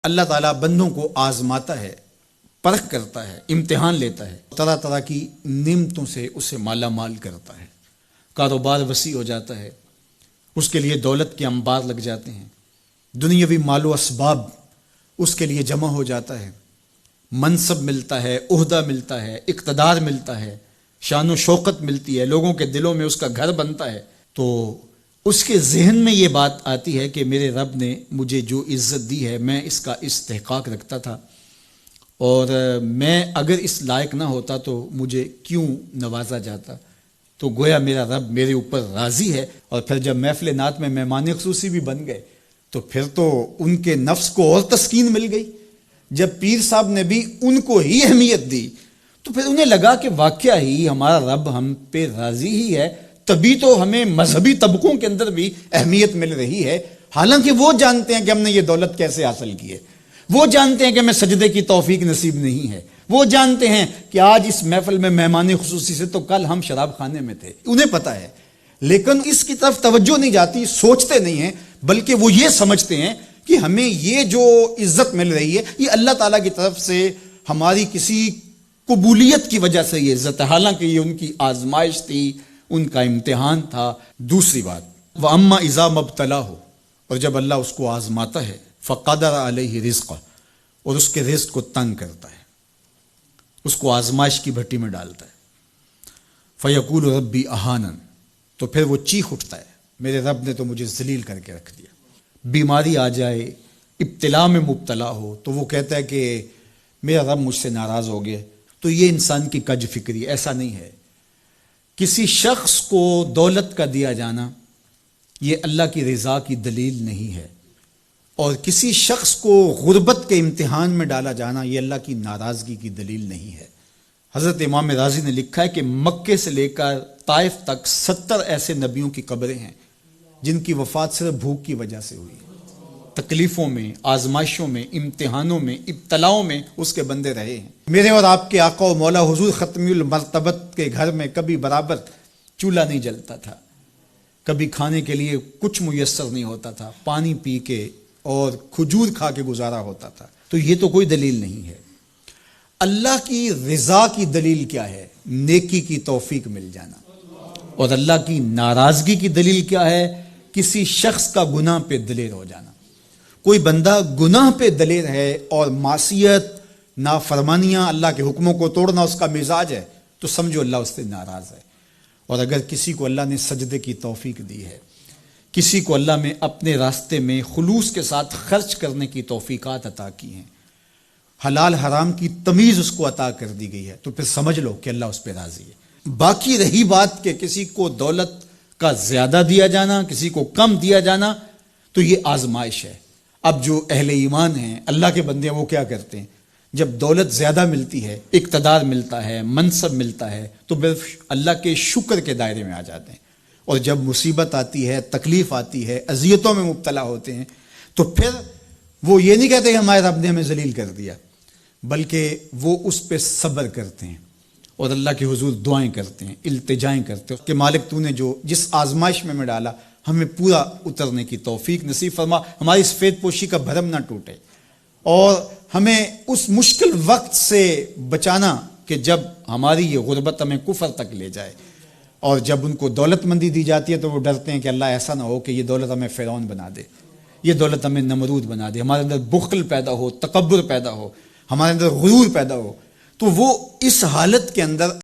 اللہ تعالیٰ بندوں کو آزماتا ہے، پرکھ کرتا ہے، امتحان لیتا ہے، طرح طرح کی نعمتوں سے اسے مالا مال کرتا ہے، کاروبار وسیع ہو جاتا ہے، اس کے لیے دولت کے انبار لگ جاتے ہیں، دنیاوی مال و اسباب اس کے لیے جمع ہو جاتا ہے، منصب ملتا ہے، عہدہ ملتا ہے، اقتدار ملتا ہے، شان و شوکت ملتی ہے، لوگوں کے دلوں میں اس کا گھر بنتا ہے، تو اس کے ذہن میں یہ بات آتی ہے کہ میرے رب نے مجھے جو عزت دی ہے میں اس کا استحقاق رکھتا تھا، اور میں اگر اس لائق نہ ہوتا تو مجھے کیوں نوازا جاتا، تو گویا میرا رب میرے اوپر راضی ہے۔ اور پھر جب محفل نعت میں مہمان خصوصی بھی بن گئے تو پھر تو ان کے نفس کو اور تسکین مل گئی۔ جب پیر صاحب نے بھی ان کو ہی اہمیت دی تو پھر انہیں لگا کہ واقعہ ہی ہمارا رب ہم پہ راضی ہی ہے، تبھی تو ہمیں مذہبی طبقوں کے اندر بھی اہمیت مل رہی ہے، حالانکہ وہ جانتے ہیں کہ ہم نے یہ دولت کیسے حاصل کی ہے، وہ جانتے ہیں کہ ہمیں سجدے کی توفیق نصیب نہیں ہے، وہ جانتے ہیں کہ آج اس محفل میں مہمان خصوصی سے تو کل ہم شراب خانے میں تھے، انہیں پتہ ہے، لیکن اس کی طرف توجہ نہیں جاتی، سوچتے نہیں ہیں، بلکہ وہ یہ سمجھتے ہیں کہ ہمیں یہ جو عزت مل رہی ہے یہ اللہ تعالیٰ کی طرف سے ہماری کسی قبولیت کی وجہ سے یہ عزت ہے، حالانکہ یہ ان کی آزمائش تھی، ان کا امتحان تھا۔ دوسری بات، وَأَمَّا إِذَا مَبْتَلَاهُ، اور جب اللہ اس کو آزماتا ہے، فَقَدَرَ عَلَيْهِ رِزْقَهُ، اور اس کے رزق کو تنگ کرتا ہے، اس کو آزمائش کی بھٹی میں ڈالتا ہے، فَيَقُولُ رَبِّي أَهَانَنِ، تو پھر وہ چیخ اٹھتا ہے، میرے رب نے تو مجھے ذلیل کر کے رکھ دیا۔ بیماری آ جائے، ابتلا میں مبتلا ہو تو وہ کہتا ہے کہ میرا رب مجھ سے ناراض ہو گیا، تو یہ انسان کی کج فکری، ایسا نہیں ہے۔ کسی شخص کو دولت کا دیا جانا یہ اللہ کی رضا کی دلیل نہیں ہے، اور کسی شخص کو غربت کے امتحان میں ڈالا جانا یہ اللہ کی ناراضگی کی دلیل نہیں ہے۔ حضرت امام رازی نے لکھا ہے کہ مکے سے لے کر طائف تک 70 ایسے نبیوں کی قبریں ہیں جن کی وفات صرف بھوک کی وجہ سے ہوئی، تکلیفوں میں، آزمائشوں میں، امتحانوں میں، ابتلاؤں میں اس کے بندے رہے ہیں۔ میرے اور آپ کے آقا و مولا حضور ختمی المرتبت کے گھر میں کبھی برابر چولہا نہیں جلتا تھا، کبھی کھانے کے لیے کچھ میسر نہیں ہوتا تھا، پانی پی کے اور کھجور کھا کے گزارا ہوتا تھا، تو یہ تو کوئی دلیل نہیں ہے۔ اللہ کی رضا کی دلیل کیا ہے؟ نیکی کی توفیق مل جانا۔ اور اللہ کی ناراضگی کی دلیل کیا ہے؟ کسی شخص کا گناہ پہ دلیر ہو جانا۔ کوئی بندہ گناہ پہ دلیر ہے اور معصیت، نافرمانیاں، اللہ کے حکموں کو توڑنا اس کا مزاج ہے، تو سمجھو اللہ اس سے ناراض ہے۔ اور اگر کسی کو اللہ نے سجدے کی توفیق دی ہے، کسی کو اللہ نے اپنے راستے میں خلوص کے ساتھ خرچ کرنے کی توفیقات عطا کی ہیں، حلال حرام کی تمیز اس کو عطا کر دی گئی ہے، تو پھر سمجھ لو کہ اللہ اس پہ راضی ہے۔ باقی رہی بات کہ کسی کو دولت کا زیادہ دیا جانا، کسی کو کم دیا جانا، تو یہ آزمائش ہے۔ اب جو اہل ایمان ہیں، اللہ کے بندے ہیں، وہ کیا کرتے ہیں؟ جب دولت زیادہ ملتی ہے، اقتدار ملتا ہے، منصب ملتا ہے، تو بس اللہ کے شکر کے دائرے میں آ جاتے ہیں، اور جب مصیبت آتی ہے، تکلیف آتی ہے، اذیتوں میں مبتلا ہوتے ہیں، تو پھر وہ یہ نہیں کہتے کہ ہمارے رب نے ہمیں ذلیل کر دیا، بلکہ وہ اس پہ صبر کرتے ہیں اور اللہ کے حضور دعائیں کرتے ہیں، التجائیں کرتے ہیں کہ مالک تو نے جو جس آزمائش میں ڈالا ہمیں پورا اترنے کی توفیق نصیب فرما، ہماری سفید پوشی کا بھرم نہ ٹوٹے، اور ہمیں اس مشکل وقت سے بچانا کہ جب ہماری یہ غربت ہمیں کفر تک لے جائے، اور جب ان کو دولت مندی دی جاتی ہے تو وہ ڈرتے ہیں کہ اللہ ایسا نہ ہو کہ یہ دولت ہمیں فرعون بنا دے، یہ دولت ہمیں نمرود بنا دے، ہمارے اندر بخل پیدا ہو، تکبر پیدا ہو، ہمارے اندر غرور پیدا ہو، تو وہ اس حالت کے اندر